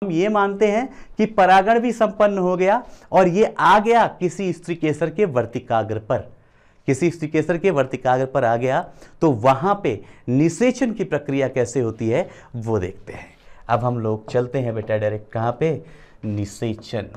हम ये मानते हैं कि परागण भी संपन्न हो गया और ये आ गया किसी स्त्रीकेसर के वर्तिकाग्र पर, किसी स्त्रीकेसर के वर्तिकाग्र पर आ गया, तो वहां पे निषेचन की प्रक्रिया कैसे होती है वो देखते हैं। अब हम लोग चलते हैं बेटा डायरेक्ट कहां पे, निषेचन।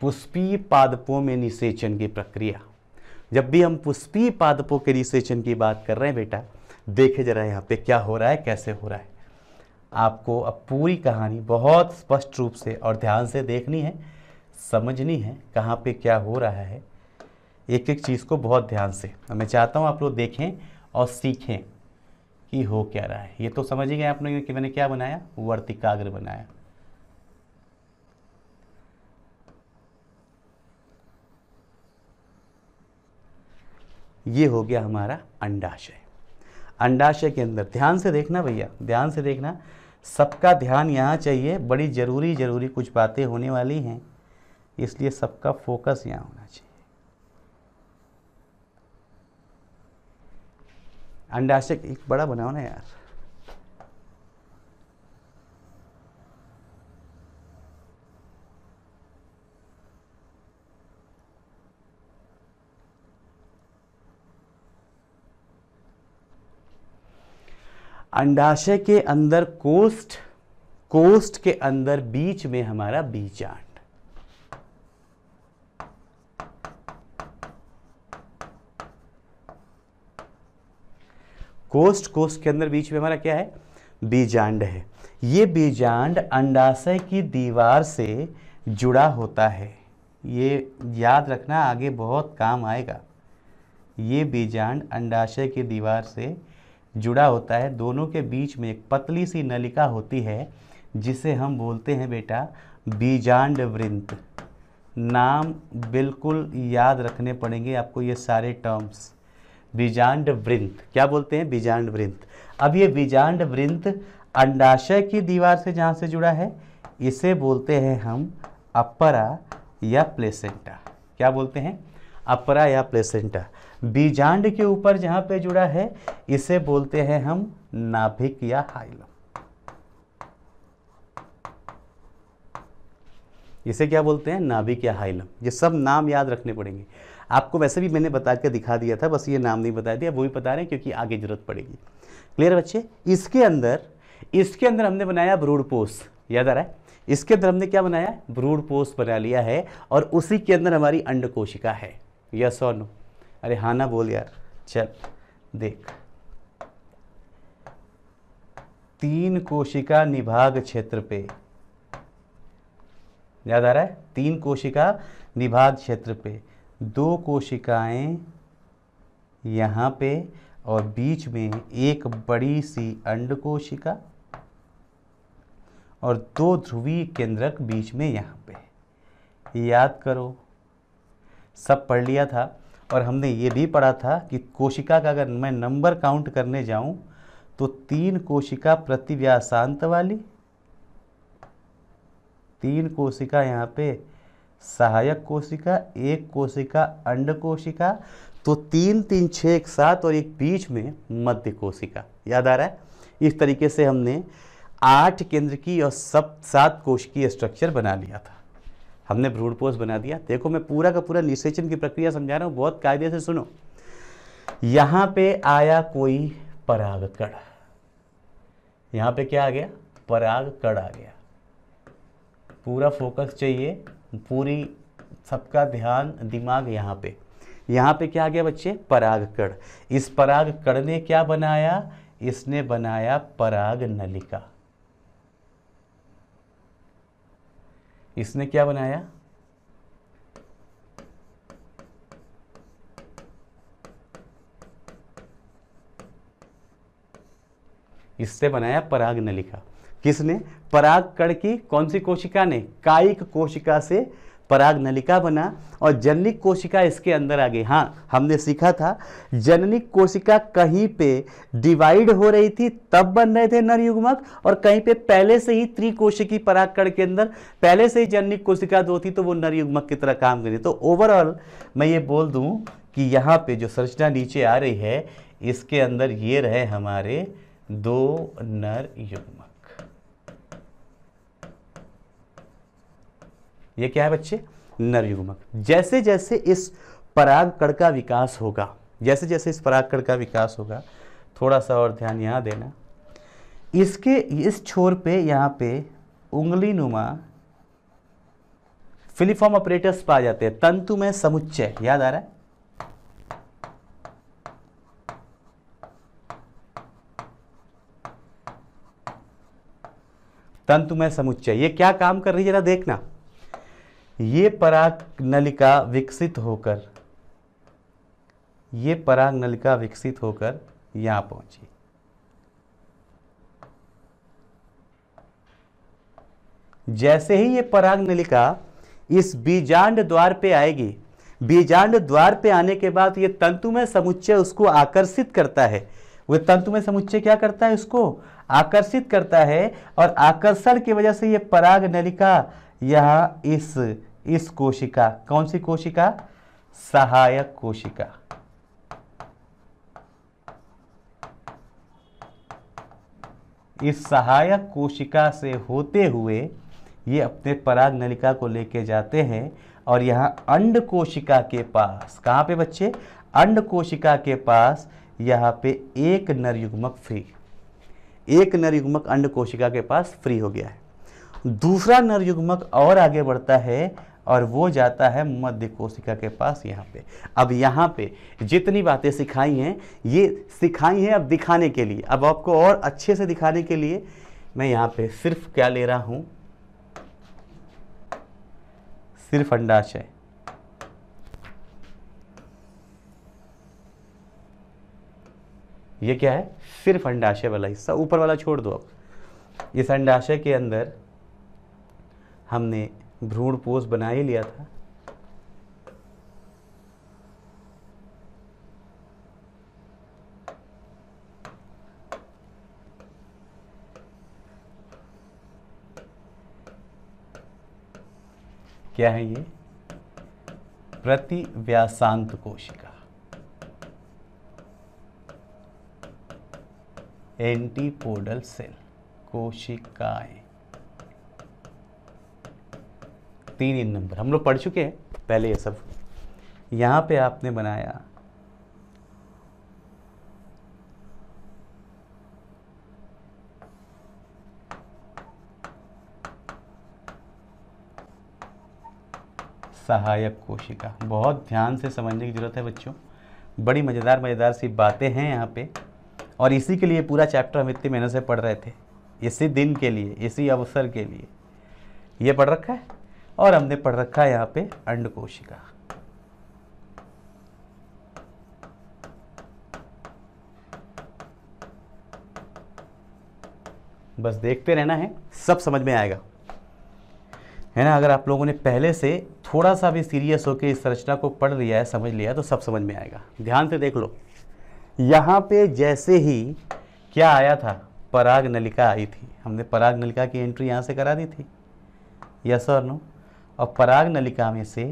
पुष्पीय पादपों में निषेचन की प्रक्रिया। जब भी हम पुष्पीय पादपों के निषेचन की बात कर रहे हैं बेटा, देखे जरा यहाँ पे क्या हो रहा है, कैसे हो रहा है। आपको अब पूरी कहानी बहुत स्पष्ट रूप से और ध्यान से देखनी है, समझनी है कहाँ पे क्या हो रहा है, एक एक चीज़ को बहुत ध्यान से। मैं चाहता हूँ आप लोग देखें और सीखें कि हो क्या रहा है। ये तो समझ ही गए आप लोग कि मैंने क्या बनाया, वर्तिकाग्र बनाया। ये हो गया हमारा अंडाशय। अंडाशय के अंदर ध्यान से देखना भैया, ध्यान से देखना, सबका ध्यान यहाँ चाहिए। बड़ी ज़रूरी कुछ बातें होने वाली हैं, इसलिए सबका फोकस यहाँ होना चाहिए। अंडाशय एक बड़ा बनाओ ना यार। अंडाशय के अंदर कोष्ठ, कोष्ठ के अंदर बीच में हमारा बीजांड। कोष्ठ के अंदर बीच में हमारा क्या है, बीजांड है। ये बीजांड अंडाशय की दीवार से जुड़ा होता है। ये याद रखना, आगे बहुत काम आएगा। ये बीजांड अंडाशय की दीवार से जुड़ा होता है। दोनों के बीच में एक पतली सी नलिका होती है जिसे हम बोलते हैं बेटा बीजांड वृंत। नाम बिल्कुल याद रखने पड़ेंगे आपको ये सारे टर्म्स। बीजांड वृंत क्या बोलते हैं, बीजांड वृंत। अब ये बीजांड वृंत अंडाशय की दीवार से जहाँ से जुड़ा है इसे बोलते हैं हम अपरा या प्लेसेंटा। क्या बोलते हैं, अपरा या प्लेसेंटा। बीजांड के ऊपर जहाँ पे जुड़ा है इसे बोलते हैं हम नाभिक या हाइलम। इसे क्या बोलते हैं, नाभिक या हाइलम। ये सब नाम याद रखने पड़ेंगे आपको। वैसे भी मैंने बता के दिखा दिया था, बस ये नाम नहीं बता दिया, वो भी बता रहे हैं क्योंकि आगे जरूरत पड़ेगी। क्लियर बच्चे। इसके अंदर हमने बनाया भ्रूणपोष, याद आ रहा है। इसके अंदर हमने क्या बनाया, भ्रूणपोष बना लिया है और उसी के अंदर हमारी अंड कोशिका है। यस और नो, अरे हाँ ना बोल यार। चल देख, 3 कोशिका निभाग क्षेत्र पे, याद आ रहा है, 3 कोशिका निभाग क्षेत्र पे, 2 कोशिकाएं यहाँ पे और बीच में एक बड़ी सी अंड कोशिका और 2 ध्रुवीय केंद्रक बीच में यहाँ पे। याद करो, सब पढ़ लिया था। और हमने ये भी पढ़ा था कि कोशिका का अगर मैं नंबर काउंट करने जाऊं तो 3 कोशिका प्रति व्यासांत वाली, 3 कोशिका यहाँ पे सहायक कोशिका, 1 कोशिका अंड कोशिका, तो 3 3 6 एक साथ और एक बीच में मध्य कोशिका। याद आ रहा है। इस तरीके से हमने 8 केंद्र की और 7 कोश की स्ट्रक्चर बना लिया था। हमने भ्रूणपोष बना दिया। देखो मैं पूरा का पूरा निषेचन की प्रक्रिया समझा रहा हूँ, बहुत कायदे से सुनो। यहाँ पे आया कोई परागकण, यहाँ पे क्या आ गया, परागकण आ गया। पूरा फोकस चाहिए, पूरी सबका ध्यान दिमाग यहाँ पे क्या आ गया बच्चे, परागकण। इस परागकण ने क्या बनाया, इसने बनाया पराग नलिका। इसने क्या बनाया, इससे बनाया पराग नलिका। किसने, पराग कण की कौन सी कोशिका ने, कायिक कोशिका से पराग नलिका बना और जननिक कोशिका इसके अंदर आ गई। हाँ, हमने सीखा था जननिक कोशिका कहीं पे डिवाइड हो रही थी तब बन रहे थे नर युग्मक, और कहीं पे पहले से ही त्रिकोशिकी परागकण के अंदर पहले से ही जननिक कोशिका दो थी तो वो नर युग्मक की तरह काम करी। तो ओवरऑल मैं ये बोल दूं कि यहाँ पे जो संरचना नीचे आ रही है इसके अंदर ये रहे हमारे 2 नर युग्मक। ये क्या है बच्चे? नर युग्मक। जैसे जैसे इस परागकण का विकास होगा, जैसे जैसे इस परागकण का विकास होगा, थोड़ा सा और ध्यान यहाँ देना, इसके इस छोर पे यहाँ पे उंगली नुमा फिलिफॉर्म ऑपरेटर्स पाए जाते हैं। तंतु में समुच्चय याद आ रहा है? तंतु में समुच्चय ये क्या काम कर रही है जरा देखना। ये पराग नलिका विकसित होकर, ये पराग नलिका विकसित होकर यहां पहुंची। जैसे ही ये पराग नलिका इस बीजांड द्वार पे आएगी, बीजांड द्वार पे आने के बाद ये तंतुमय समुच्चय उसको आकर्षित करता है। वह तंतुमय समुच्चय क्या करता है? उसको आकर्षित करता है, और आकर्षण की वजह से ये पराग नलिका यहाँ इस कोशिका, कौन सी कोशिका? सहायक कोशिका, इस सहायक कोशिका से होते हुए ये अपने पराग नलिका को लेके जाते हैं और यहाँ अंड कोशिका के पास, कहाँ पे बच्चे? अंड कोशिका के पास यहाँ पे एक नर युग्मक फ्री, एक नर युग्मक अंड कोशिका के पास फ्री हो गया है। दूसरा नर युग्मक और आगे बढ़ता है और वो जाता है मध्य कोशिका के पास यहाँ पे। अब यहाँ पे जितनी बातें सिखाई हैं ये सिखाई हैं अब दिखाने के लिए, अब आपको और अच्छे से दिखाने के लिए मैं यहाँ पे सिर्फ क्या ले रहा हूँ? सिर्फ अंडाशय। ये क्या है? सिर्फ अंडाशय वाला हिस्सा, ऊपर वाला छोड़ दो। अब इस अंडाशय के अंदर हमने भ्रूणपोष बना ही लिया था। क्या है ये? प्रतिव्यासांत कोशिका, एंटीपोडल सेल कोशिकाएं। 3 नंबर हम लोग पढ़ चुके हैं पहले ये सब। यहाँ पे आपने बनाया सहायक कोशिका। बहुत ध्यान से समझने की जरूरत है बच्चों, बड़ी मज़ेदार सी बातें हैं यहाँ पे, और इसी के लिए पूरा चैप्टर हम इतनी मेहनत से पढ़ रहे थे, इसी दिन के लिए, इसी अवसर के लिए ये पढ़ रखा है। और हमने पढ़ रखा है यहाँ पे अंड कोशिका। बस देखते रहना है, सब समझ में आएगा, है ना। अगर आप लोगों ने पहले से थोड़ा सा भी सीरियस होकर इस संरचना को पढ़ लिया है, समझ लिया है, तो सब समझ में आएगा। ध्यान से देख लो, यहाँ पे जैसे ही क्या आया था? पराग नलिका आई थी। हमने पराग नलिका की एंट्री यहाँ से करा दी थी, यस और नो। और पराग नलिका में से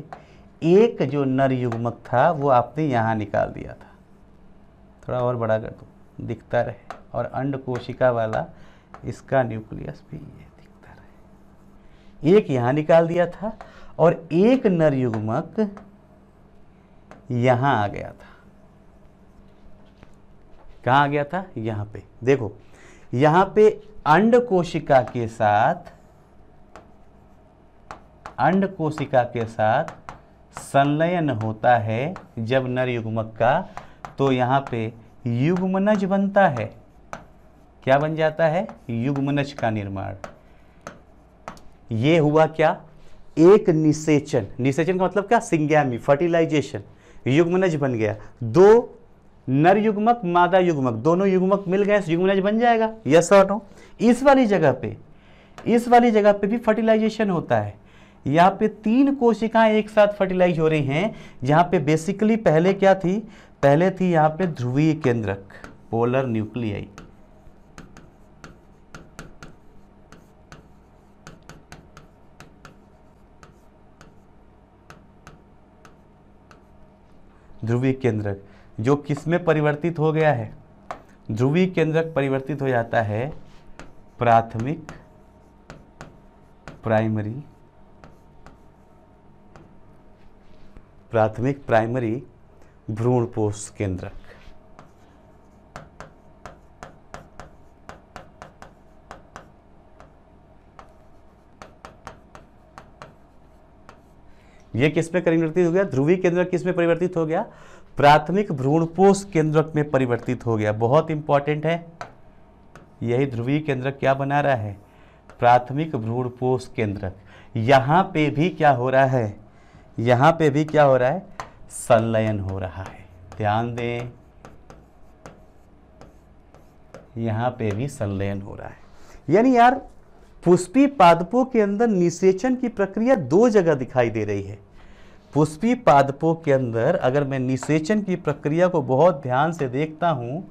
एक जो नर युग्मक था वो आपने यहाँ निकाल दिया था। थोड़ा और बड़ा कर दो, दिखता रहे। और अंड कोशिका वाला इसका न्यूक्लियस भी ये दिखता रहे। एक यहाँ निकाल दिया था और एक नर युग्मक यहाँ आ गया था। कहाँ आ गया था? यहाँ पे देखो, यहाँ पे अंड कोशिका के साथ, अंड कोशिका के साथ संलयन होता है जब नर युग्मक का, तो यहाँ पे युग्मनज बनता है। क्या बन जाता है? युग्मनज का निर्माण। ये हुआ क्या? एक निषेचन। निषेचन का मतलब क्या? Syngamy, fertilisation. युग्मनज बन गया। 2 नर युग्मक, मादा युग्मक, दोनों युग्मक मिल गए, युग्मनज बन जाएगा, यस और नो। इस वाली जगह पे भी फर्टिलाइजेशन होता है। यहाँ पे 3 कोशिकाएं एक साथ फर्टिलाइज हो रही हैं, जहाँ पे बेसिकली पहले क्या थी, पहले थी यहाँ पे ध्रुवीय केंद्रक, पोलर न्यूक्लियाई। ध्रुवीय केंद्रक जो किस में परिवर्तित हो गया है, ध्रुवीय केंद्रक परिवर्तित हो जाता है प्राथमिक प्राइमरी भ्रूणपोष केंद्रक। ये किस में परिवर्तित हो गया, ध्रुवीय केंद्रक किस में परिवर्तित हो गया, प्राथमिक भ्रूणपोष केंद्रक में परिवर्तित हो गया। बहुत इंपॉर्टेंट है, यही ध्रुवीय केंद्रक क्या बना रहा है, प्राथमिक भ्रूणपोष केंद्रक। यहां पे भी क्या हो रहा है, यहां पे भी क्या हो रहा है, संलयन हो रहा है। ध्यान दें, यहां पे भी संलयन हो रहा है। यानी यार पुष्पी पादपों के अंदर निषेचन की प्रक्रिया 2 जगह दिखाई दे रही है। पुष्पी पादपों के अंदर अगर मैं निषेचन की प्रक्रिया को बहुत ध्यान से देखता हूं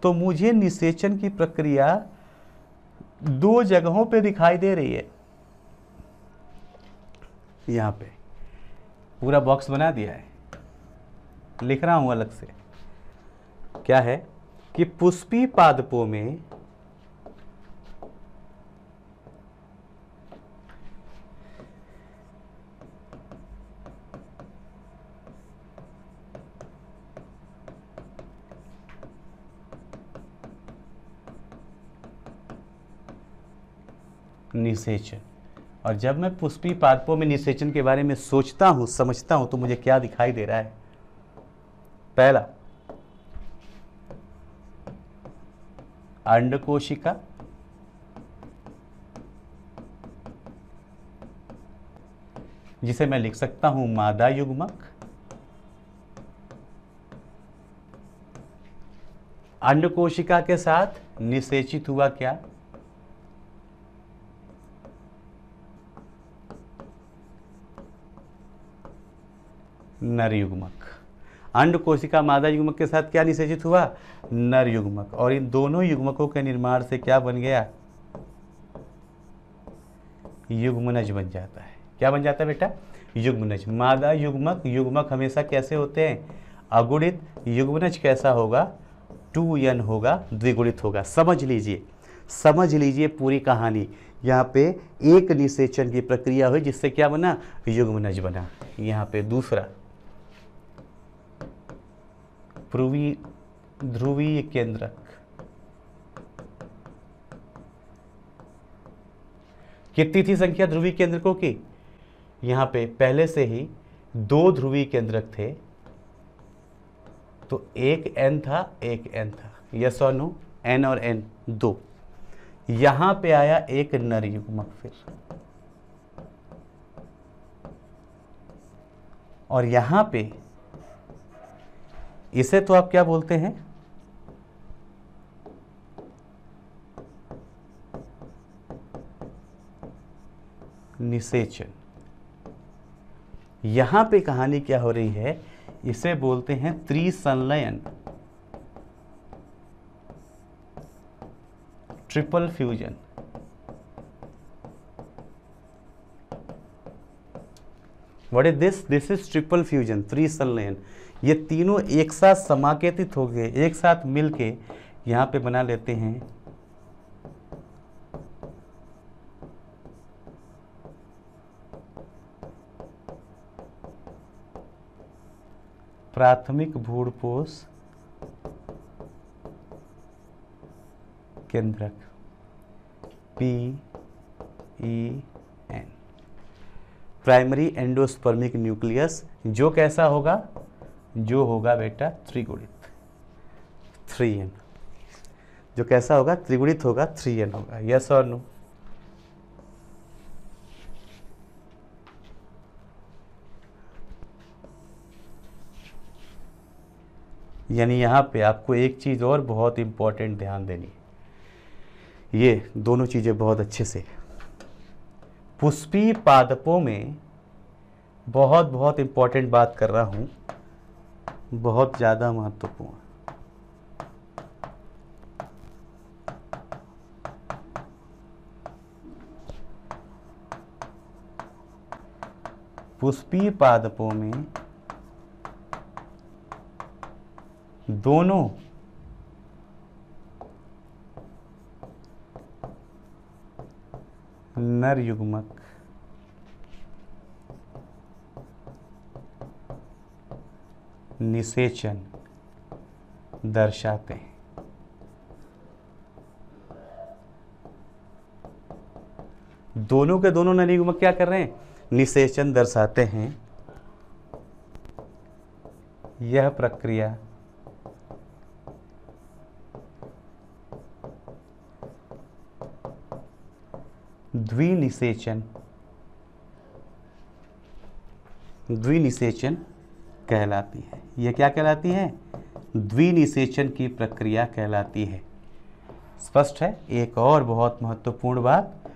तो मुझे निषेचन की प्रक्रिया 2 जगहों पे दिखाई दे रही है। यहां पे पूरा बॉक्स बना दिया है, लिख रहा हूं अलग से। क्या है कि पुष्पी पादपों में निषेचन, और जब मैं पुष्पी पादपों में निषेचन के बारे में सोचता हूं, समझता हूं, तो मुझे क्या दिखाई दे रहा है, पहला अंडकोशिका, जिसे मैं लिख सकता हूं मादा युग्मक। अंडकोशिका के साथ निषेचित हुआ क्या, नर युग्मक। अंड कोशिका मादा युग्मक के साथ क्या निषेचित हुआ, नर युग्मक। और इन दोनों युग्मकों के निर्माण से क्या बन गया, युग्मनज बन जाता है। क्या बन जाता है बेटा, युग्मनज। मादा युग्मक, युग्मक हमेशा कैसे होते हैं, अगुणित। युग्मनज कैसा होगा, 2n होगा, द्विगुणित होगा। समझ लीजिए, समझ लीजिए पूरी कहानी। यहाँ पे एक निषेचन की प्रक्रिया हुई जिससे क्या बना, युग्मनज बना। यहाँ पे दूसरा ध्रुवीय केंद्रक, कितनी थी संख्या ध्रुवीय केंद्रकों की, यहां पे पहले से ही 2 ध्रुवीय केंद्रक थे, तो एक n था, एक n था। यस और नो, n और n 2। यहां पे आया एक नर युग्मक फिर, और यहां पे इसे तो आप क्या बोलते हैं, निषेचन। यहां पे कहानी क्या हो रही है, इसे बोलते हैं त्रिसंलयन, triple fusion. What is this, this is triple fusion, त्रिसंलयन। ये तीनों एक साथ समाकेतित हो गए, एक साथ मिलके यहां पे बना लेते हैं प्राथमिक भ्रूणपोष केंद्रक, PEN, प्राइमरी एंडोस्पर्मिक न्यूक्लियस, जो कैसा होगा, जो होगा बेटा त्रिगुणित, 3n। जो कैसा होगा, त्रिगुणित होगा, 3n होगा। यस और नो, यानी यहां पे आपको एक चीज और बहुत इंपॉर्टेंट ध्यान देनी है, ये दोनों चीजें बहुत अच्छे से पुष्पी पादपों में बहुत बहुत इंपॉर्टेंट बात कर रहा हूं, बहुत ज़्यादा महत्वपूर्ण। पुष्पी पादपों में दोनों नर युग्मक निषेचन दर्शाते हैं। दोनों के दोनों नर युग्मक क्या कर रहे हैं? निषेचन दर्शाते हैं। यह प्रक्रिया द्विनिषेचन कहलाती है। यह क्या कहलाती है? द्विनिषेचन की प्रक्रिया कहलाती है। स्पष्ट है? एक और बहुत महत्वपूर्ण बात,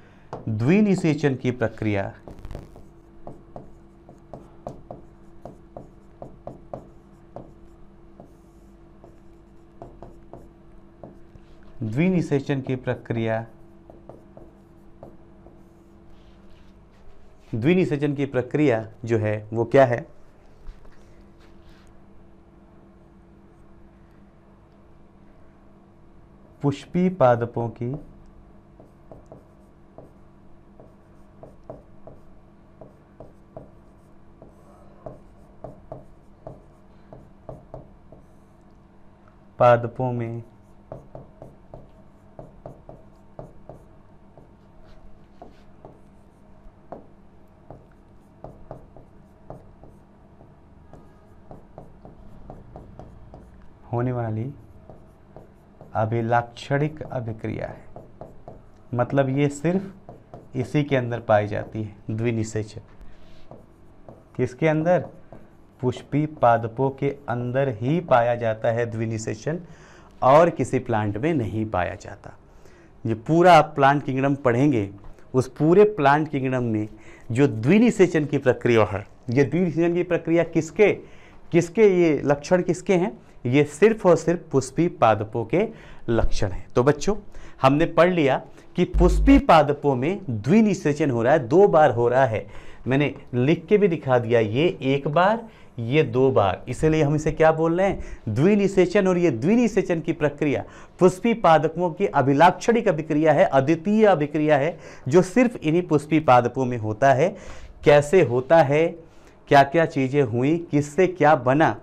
द्विनिषेचन की प्रक्रिया द्विनिषेचन की प्रक्रिया जो है वो क्या है? पुष्पी पादपों की पादपों में होने वाली अभिलाक्षणिक अभिक्रिया है। मतलब ये सिर्फ इसी के अंदर पाई जाती है, द्विनिषेचन। किसके अंदर? पुष्पी पादपों के अंदर ही पाया जाता है द्विनिषेचन, और किसी प्लांट में नहीं पाया जाता। ये पूरा आप प्लांट किंगडम पढ़ेंगे, उस पूरे प्लांट किंगडम में जो द्विनिषेचन की प्रक्रिया है, ये द्विनिषेचन की प्रक्रिया किसके ये लक्षण किसके हैं? ये सिर्फ और सिर्फ पुष्पी पादपों के लक्षण हैं। तो बच्चों, हमने पढ़ लिया कि पुष्पी पादपों में द्विनिषेचन हो रहा है, 2 बार हो रहा है। मैंने लिख के भी दिखा दिया, ये 1 बार, ये 2 बार, इसलिए हम इसे क्या बोल रहे हैं? द्विनिषेचन। और ये द्विनिषेचन की प्रक्रिया पुष्पी पादपों की अभिलाक्षणिक अभिक्रिया है, अद्वितीय अभिक्रिया है, जो सिर्फ इन्हीं पुष्पी पादपों में होता है। कैसे होता है, क्या क्या चीज़ें हुई, किससे क्या बना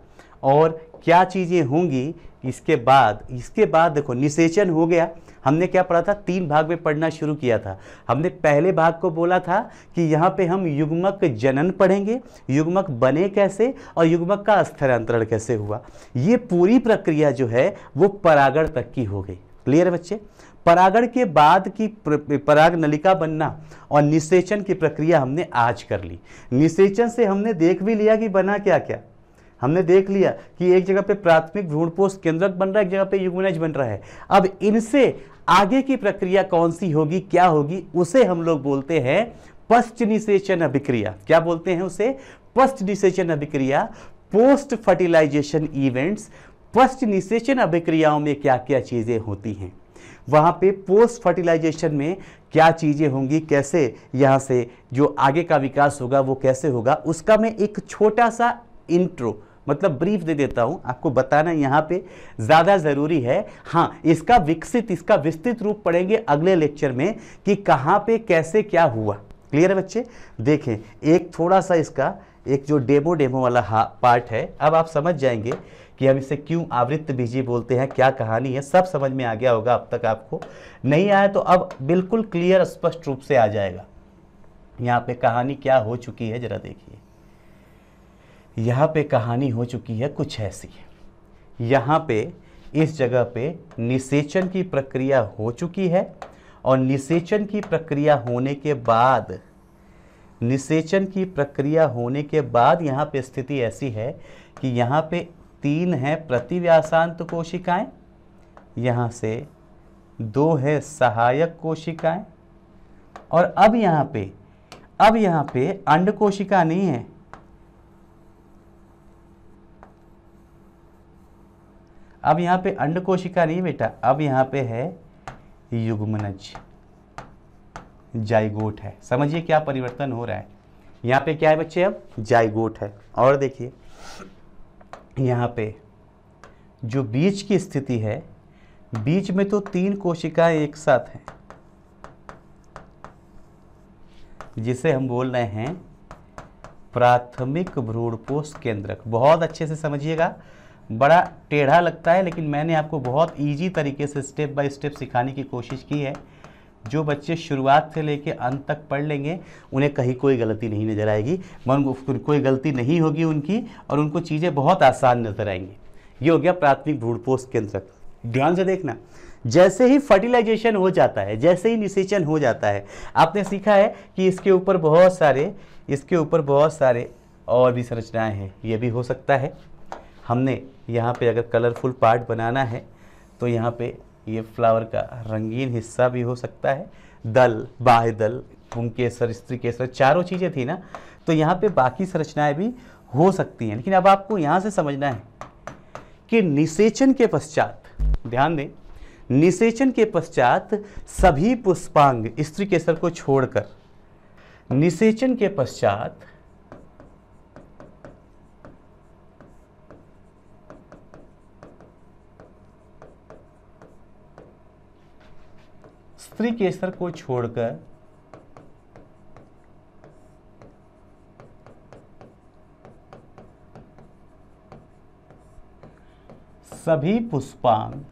और क्या चीज़ें होंगी इसके बाद देखो, निषेचन हो गया। हमने क्या पढ़ा था? 3 भाग में पढ़ना शुरू किया था। हमने पहले भाग को बोला था कि यहाँ पे हम युग्मक जनन पढ़ेंगे, युग्मक बने कैसे और युग्मक का स्थानांतरण कैसे हुआ। ये पूरी प्रक्रिया जो है वो परागण तक की हो गई। क्लियर है बच्चे? परागण के बाद की पराग नलिका बनना और निषेचन की प्रक्रिया हमने आज कर ली। निषेचन से हमने देख भी लिया कि बना क्या क्या। हमने देख लिया कि एक जगह पे प्राथमिक भ्रूणपोष केंद्रक बन रहा है, एक जगह पे युग्मनज बन रहा है। अब इनसे आगे की प्रक्रिया कौन सी होगी, क्या होगी, उसे हम लोग बोलते हैं पश्च निषेचन अभिक्रिया। क्या बोलते हैं उसे? पश्च निषेचन अभिक्रिया, पोस्ट फर्टिलाइजेशन इवेंट्स। पश्च निषेचन अभिक्रियाओं में क्या क्या चीजें होती हैं, वहां पे पोस्ट फर्टिलाइजेशन में क्या चीजें होंगी, कैसे यहां से जो आगे का विकास होगा वो कैसे होगा, उसका मैं एक छोटा सा इंट्रो मतलब ब्रीफ दे देता हूं। आपको बताना यहाँ पे ज़्यादा ज़रूरी है। हाँ, इसका विस्तृत रूप पढ़ेंगे अगले लेक्चर में कि कहाँ पे कैसे क्या हुआ। क्लियर है बच्चे? देखें, एक थोड़ा सा इसका एक जो डेमो वाला पार्ट है, अब आप समझ जाएंगे कि हम इसे क्यों आवृत्त बीजी बोलते हैं, क्या कहानी है, सब समझ में आ गया होगा। अब तक आपको नहीं आया तो अब बिल्कुल क्लियर स्पष्ट रूप से आ जाएगा। यहाँ पे कहानी क्या हो चुकी है जरा देखिए। यहाँ पे कहानी हो चुकी है कुछ ऐसी। यहाँ पे इस जगह पे निषेचन की प्रक्रिया हो चुकी है, और निषेचन की प्रक्रिया होने के बाद यहाँ पे स्थिति ऐसी है कि यहाँ पे 3 है प्रतिव्यासांत कोशिकाएं, यहाँ से 2 है सहायक कोशिकाएं, और अब यहाँ पे अब यहां पे अंड कोशिका नहीं है, अब यहां पे अंड कोशिका नहीं बेटा, अब यहां पे है युग्मनज, जाइगोट है। समझिए क्या परिवर्तन हो रहा है। यहाँ पे क्या है बच्चे, अब जाइगोट है। और देखिए यहाँ पे जो बीज की स्थिति है, बीज में तो 3 कोशिकाएं एक साथ हैं, जिसे हम बोल रहे हैं प्राथमिक भ्रूणपोष केंद्रक। बहुत अच्छे से समझिएगा, बड़ा टेढ़ा लगता है लेकिन मैंने आपको बहुत इजी तरीके से स्टेप बाय स्टेप सिखाने की कोशिश की है। जो बच्चे शुरुआत से लेके अंत तक पढ़ लेंगे उन्हें कहीं कोई गलती नहीं नज़र आएगी, कोई गलती नहीं होगी उनकी, और उनको चीज़ें बहुत आसान नजर आएंगी। ये हो गया प्राथमिक भ्रूणपोष केंद्रक। ध्यान से देखना, जैसे ही फर्टिलाइजेशन हो जाता है, जैसे ही निषेचन हो जाता है, आपने सीखा है कि इसके ऊपर बहुत सारे और भी संरचनाएं हैं। ये भी हो सकता है, हमने यहाँ पे अगर कलरफुल पार्ट बनाना है तो यहाँ पे ये फ्लावर का रंगीन हिस्सा भी हो सकता है, दल, बाह्य दल, पुंकेसर, स्त्री केसर, चारों चीज़ें थी ना, तो यहाँ पे बाकी संरचनाएं भी हो सकती हैं। लेकिन अब आपको यहाँ से समझना है कि निषेचन के पश्चात, ध्यान दें, निषेचन के पश्चात सभी पुष्पांग, स्त्री केसर को छोड़कर, निषेचन के पश्चात स्त्री केसर को छोड़कर सभी पुष्पांग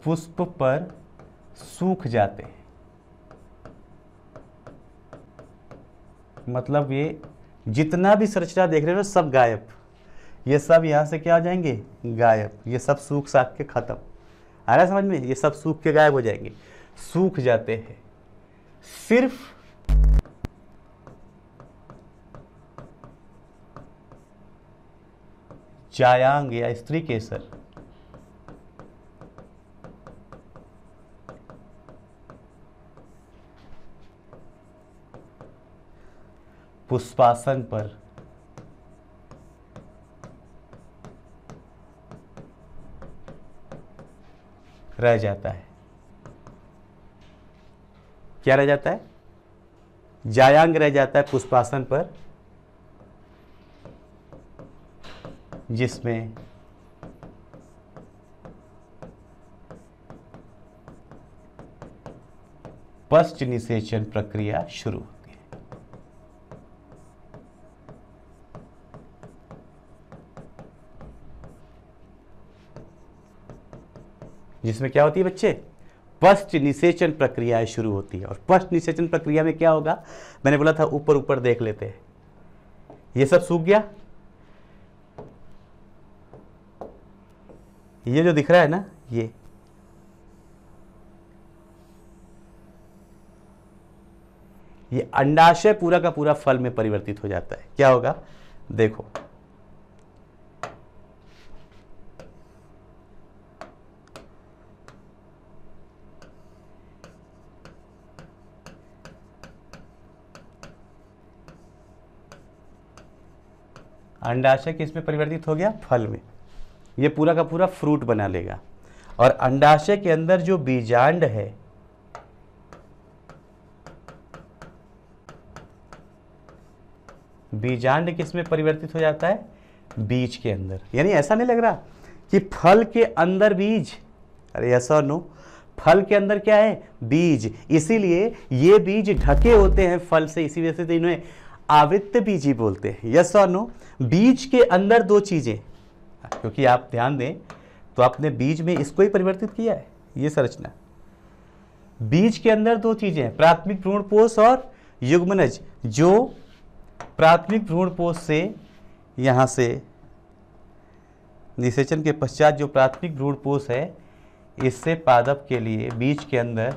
पुष्प पर सूख जाते हैं। मतलब ये जितना भी संरचना देख रहे हो सब गायब, ये सब यहाँ से क्या हो जाएंगे, गायब। ये सब सूख साख के खत्म, आ रहा है समझ में, ये सब सूख के गायब हो जाएंगे, सूख जाते हैं। सिर्फ जायांग या स्त्री केसर पुष्पासन पर रह जाता है। क्या रह जाता है, जायांग रह जाता है पुष्पासन पर, जिसमें पश्च निषेचन प्रक्रिया शुरू होती है। जिसमें क्या होती है बच्चे, पश्च निषेचन प्रक्रियाएं शुरू होती है। और पश्च निषेचन प्रक्रिया में क्या होगा, मैंने बोला था ऊपर ऊपर देख लेते हैं। ये सब सूख गया, ये जो दिख रहा है ना, ये अंडाशय पूरा का पूरा फल में परिवर्तित हो जाता है। क्या होगा देखो, अंडाशय किसमें परिवर्तित हो गया, फल में। ये पूरा का पूरा फ्रूट बना लेगा। और अंडाशय के अंदर जो बीजांड है, बीजांड किसमें परिवर्तित हो जाता है, बीज के अंदर। यानी ऐसा नहीं लग रहा कि फल के अंदर बीज, अरे ऐसा नो, फल के अंदर क्या है, बीज। इसीलिए ये बीज ढके होते हैं फल से, इसी वजह से तो इन्हें आवृत्त बीजी बोलते हैं। यस और नो, बीज के अंदर दो चीजें, क्योंकि आप ध्यान दें तो आपने बीज में इसको ही परिवर्तित किया है, ये संरचना। बीज के अंदर दो चीजें हैं, प्राथमिक भ्रूणपोष और युग्मनज। जो प्राथमिक भ्रूणपोष से यहां से निषेचन के पश्चात जो प्राथमिक भ्रूणपोष है, इससे पादप के लिए बीज के अंदर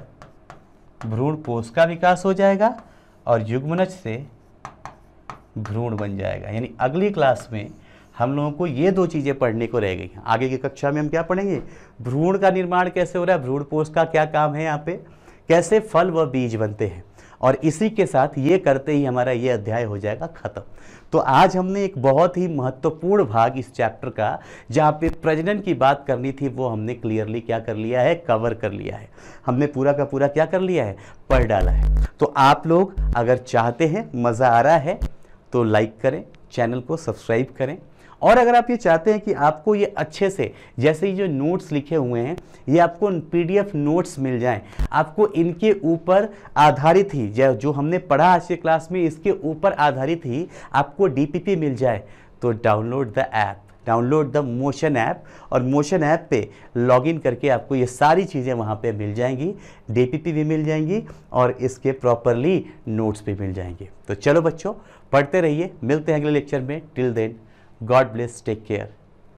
भ्रूण पोष का विकास हो जाएगा और युग्मनज से भ्रूण बन जाएगा। यानी अगली क्लास में हम लोगों को ये दो चीज़ें पढ़ने को रह गई। आगे की कक्षा में हम क्या पढ़ेंगे, भ्रूण का निर्माण कैसे हो रहा है, भ्रूण पोष का क्या काम है, यहाँ पे कैसे फल व बीज बनते हैं, और इसी के साथ ये करते ही हमारा ये अध्याय हो जाएगा खत्म। तो आज हमने एक बहुत ही महत्वपूर्ण भाग इस चैप्टर का, जहाँ पे प्रजनन की बात करनी थी, वो हमने क्लियरली क्या कर लिया है, कवर कर लिया है। हमने पूरा का पूरा क्या कर लिया है, पढ़ डाला है। तो आप लोग अगर चाहते हैं, मज़ा आ रहा है तो लाइक करें, चैनल को सब्सक्राइब करें, और अगर आप ये चाहते हैं कि आपको ये अच्छे से, जैसे ये जो नोट्स लिखे हुए हैं, ये आपको PDF नोट्स मिल जाएं, आपको इनके ऊपर आधारित ही जो हमने पढ़ा आज के क्लास में, इसके ऊपर आधारित ही आपको DPP मिल जाए, तो download the app, download the motion app, और मोशन ऐप पे लॉगिन करके आपको ये सारी चीज़ें वहाँ पे मिल जाएंगी, DPP भी मिल जाएंगी और इसके प्रॉपरली नोट्स भी मिल जाएंगे। तो चलो बच्चों, पढ़ते रहिए, मिलते हैं अगले लेक्चर में। Till then, God bless, take care.